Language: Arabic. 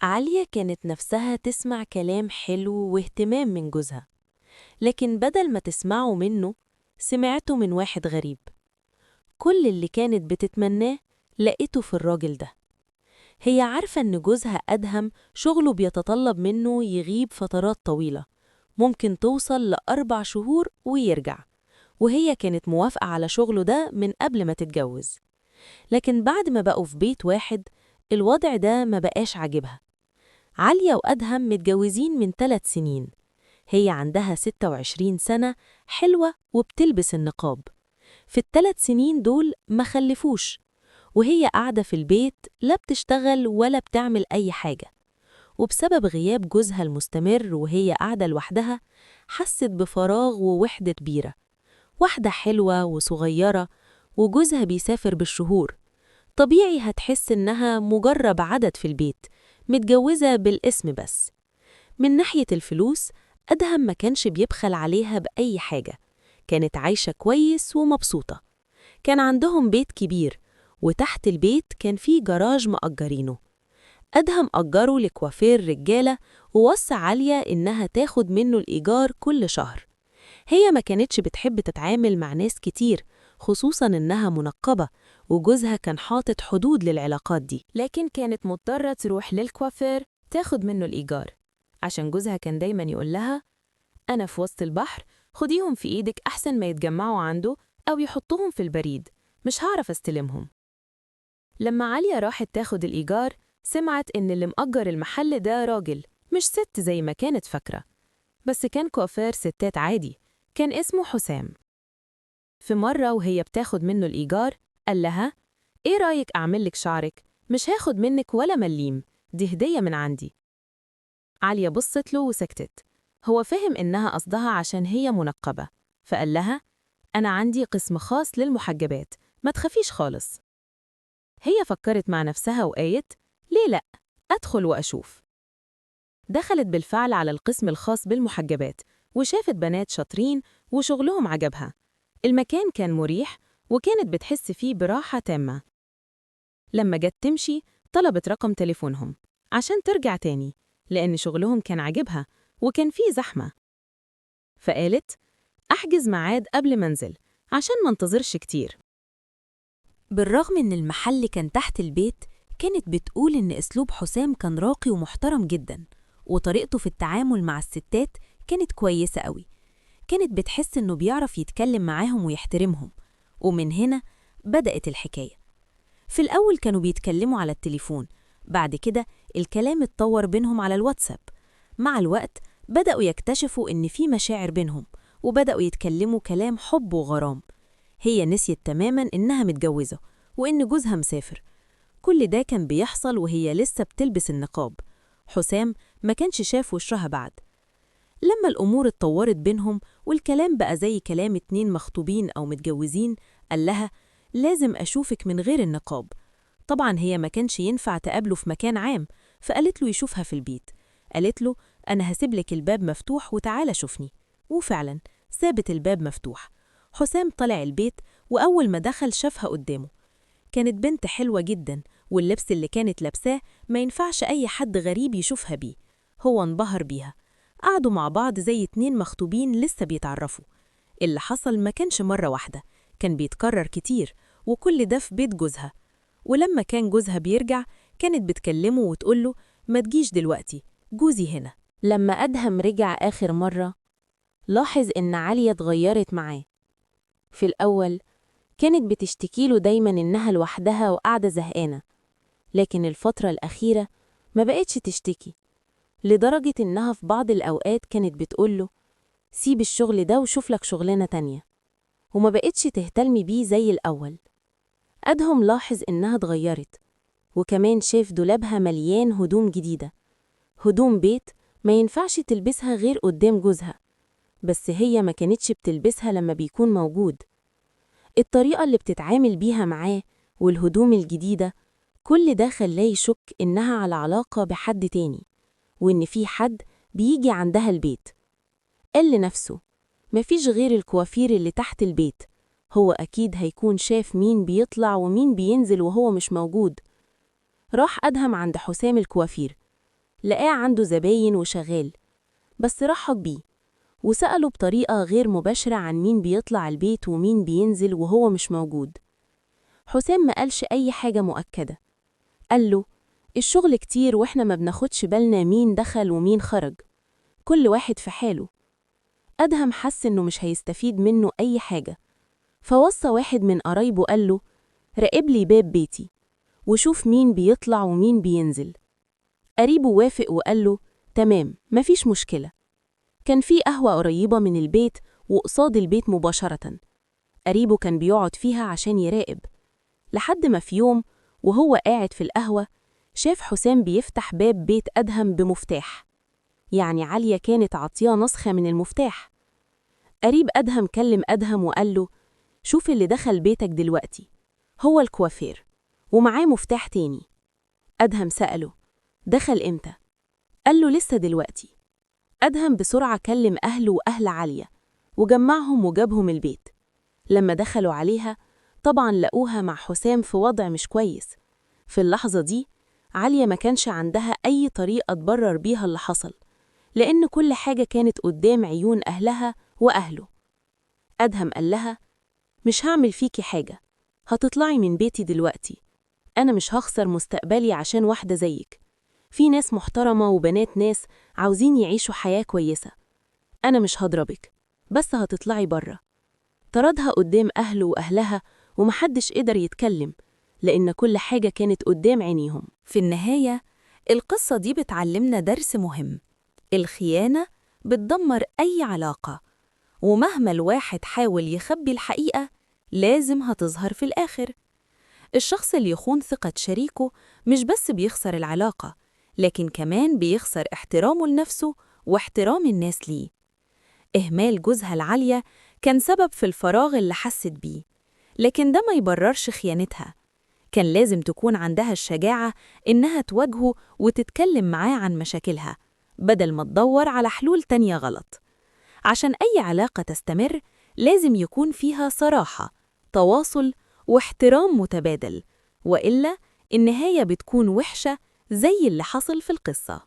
عالية كانت نفسها تسمع كلام حلو واهتمام من جوزها، لكن بدل ما تسمعه منه سمعته من واحد غريب. كل اللي كانت بتتمناه لقيته في الراجل ده. هي عارفة إن جوزها أدهم شغله بيتطلب منه يغيب فترات طويلة، ممكن توصل ل4 شهور ويرجع، وهي كانت موافقة على شغله ده من قبل ما تتجوز. لكن بعد ما بقوا في بيت واحد الوضع ده ما بقاش عاجبها. عالية وأدهم متجوزين من 3 سنين. هي عندها 26 سنة، حلوة وبتلبس النقاب. في ال3 سنين دول ما خلفوش، وهي قاعدة في البيت لا بتشتغل ولا بتعمل أي حاجة. وبسبب غياب جوزها المستمر وهي قاعدة لوحدها حست بفراغ ووحدة كبيرة. واحدة حلوة وصغيرة وجوزها بيسافر بالشهور، طبيعي هتحس إنها مجرد عدد في البيت، متجوزة بالاسم بس. من ناحية الفلوس أدهم ما كانش بيبخل عليها بأي حاجة، كانت عايشة كويس ومبسوطة. كان عندهم بيت كبير، وتحت البيت كان فيه جراج مأجرينه. أدهم أجره لكوافير رجالة، ووصى عالية إنها تاخد منه الإيجار كل شهر. هي ما كانتش بتحب تتعامل مع ناس كتير، خصوصاً إنها منقبة، وجوزها كان حاطط حدود للعلاقات دي، لكن كانت مضطرة تروح للكوافير تاخد منه الإيجار، عشان جوزها كان دايماً يقول لها: أنا في وسط البحر، خديهم في إيدك أحسن ما يتجمعوا عنده أو يحطوهم في البريد، مش هعرف استلمهم. لما عالية راحت تاخد الإيجار سمعت إن اللي مأجر المحل ده راجل، مش ست زي ما كانت فاكرة، بس كان كوافير ستات عادي، كان اسمه حسام. في مرة وهي بتاخد منه الإيجار قال لها: إيه رأيك أعملك شعرك؟ مش هاخد منك ولا مليم، دي هدية من عندي. عالية بصت له وسكتت. هو فهم إنها قصدها عشان هي منقبة، فقال لها: أنا عندي قسم خاص للمحجبات، ما تخافيش خالص. هي فكرت مع نفسها وقالت: ليه لأ، أدخل وأشوف. دخلت بالفعل على القسم الخاص بالمحجبات، وشافت بنات شاطرين وشغلهم عجبها. المكان كان مريح، وكانت بتحس فيه براحة تامة. لما جت تمشي طلبت رقم تليفونهم عشان ترجع تاني، لأن شغلهم كان عجبها وكان فيه زحمة. فقالت: أحجز ميعاد قبل ما أنزل عشان ما انتظرش كتير. بالرغم إن المحل كان تحت البيت، كانت بتقول إن أسلوب حسام كان راقي ومحترم جداً، وطريقته في التعامل مع الستات كانت كويسة قوي. كانت بتحس إنه بيعرف يتكلم معاهم ويحترمهم. ومن هنا بدأت الحكاية. في الأول كانوا بيتكلموا على التليفون، بعد كده الكلام اتطور بينهم على الواتساب. مع الوقت بدأوا يكتشفوا إن في مشاعر بينهم، وبدأوا يتكلموا كلام حب وغرام. هي نسيت تماماً إنها متجوزة وإن جوزها مسافر. كل ده كان بيحصل وهي لسه بتلبس النقاب. حسام ما كانش شاف وشها بعد. لما الأمور اتطورت بينهم والكلام بقى زي كلام 2 مخطوبين أو متجوزين، قال لها: لازم أشوفك من غير النقاب. طبعا هي ما كانش ينفع تقابله في مكان عام، فقالت له يشوفها في البيت. قالت له: أنا هسيبلك الباب مفتوح وتعالى شوفني. وفعلا سابت الباب مفتوح. حسام طلع البيت، وأول ما دخل شافها قدامه. كانت بنت حلوة جدا، واللبس اللي كانت لابساه ما ينفعش أي حد غريب يشوفها بيه. هو انبهر بيها. قعدوا مع بعض زي 2 مخطوبين لسه بيتعرفوا. اللي حصل ما كانش مرة واحدة، كان بيتكرر كتير، وكل ده في بيت جوزها. ولما كان جوزها بيرجع كانت بتكلمه وتقوله: ما تجيش دلوقتي، جوزي هنا. لما أدهم رجع آخر مرة لاحظ إن عالية اتغيرت معاه. في الأول كانت بتشتكيله دايما إنها لوحدها وقاعدة زهقانة، لكن الفترة الأخيرة ما بقتش تشتكي، لدرجة إنها في بعض الأوقات كانت بتقوله: سيب الشغل ده وشوف لك شغلانة تانية، وما بقتش تهتمي بيه زي الأول. أدهم لاحظ إنها اتغيرت، وكمان شاف دولابها مليان هدوم جديدة، هدوم بيت ما ينفعش تلبسها غير قدام جوزها، بس هي ما كانتش بتلبسها لما بيكون موجود. الطريقة اللي بتتعامل بيها معاه والهدوم الجديدة، كل ده خلاه يشك إنها على علاقة بحد تاني، وإن في حد بيجي عندها البيت. قال لنفسه: مفيش غير الكوافير اللي تحت البيت، هو أكيد هيكون شاف مين بيطلع ومين بينزل وهو مش موجود. راح أدهم عند حسام الكوافير، لقاه عنده زباين وشغال، بس رحب بيه وسأله بطريقة غير مباشرة عن مين بيطلع البيت ومين بينزل وهو مش موجود. حسام ما قالش أي حاجة مؤكدة، قال له الشغل كتير وإحنا ما بناخدش بالنا مين دخل ومين خرج، كل واحد في حاله. أدهم حس إنه مش هيستفيد منه أي حاجة، فوصى واحد من قرايبه قال له راقب لي باب بيتي وشوف مين بيطلع ومين بينزل. قريبه وافق وقال له تمام مفيش مشكلة. كان في قهوة قريبة من البيت وقصاد البيت مباشرة، قريبه كان بيقعد فيها عشان يراقب، لحد ما في يوم وهو قاعد في القهوة شاف حسام بيفتح باب بيت أدهم بمفتاح، يعني عليا كانت عطياه نسخة من المفتاح. قريب أدهم كلم أدهم وقال له شوف اللي دخل بيتك دلوقتي، هو الكوافير ومعاه مفتاح تاني. أدهم سأله دخل إمتى؟ قال له لسه دلوقتي. أدهم بسرعة كلم أهله وأهل عليا وجمعهم وجابهم البيت. لما دخلوا عليها طبعا لقوها مع حسام في وضع مش كويس. في اللحظة دي عليا ما كانش عندها أي طريقة تبرر بيها اللي حصل، لأن كل حاجة كانت قدام عيون أهلها وأهله. أدهم قال لها مش هعمل فيكي حاجة، هتطلعي من بيتي دلوقتي، أنا مش هخسر مستقبلي عشان واحدة زيك، في ناس محترمة وبنات ناس عاوزين يعيشوا حياة كويسة، أنا مش هضربك، بس هتطلعي برا. طردها قدام أهله وأهلها ومحدش قدر يتكلم، لأن كل حاجة كانت قدام عينيهم. في النهاية، القصة دي بتعلمنا درس مهم: الخيانة بتدمر أي علاقة، ومهما الواحد حاول يخبي الحقيقة لازم هتظهر في الآخر. الشخص اللي يخون ثقة شريكه مش بس بيخسر العلاقة، لكن كمان بيخسر احترامه لنفسه واحترام الناس ليه. إهمال جوزها العالية كان سبب في الفراغ اللي حست بيه، لكن ده ما يبررش خيانتها. كان لازم تكون عندها الشجاعة إنها تواجهه وتتكلم معاه عن مشاكلها، بدل ما تدور على حلول تانية غلط. عشان أي علاقة تستمر لازم يكون فيها صراحة، تواصل، واحترام متبادل، وإلا النهاية بتكون وحشة زي اللي حصل في القصة.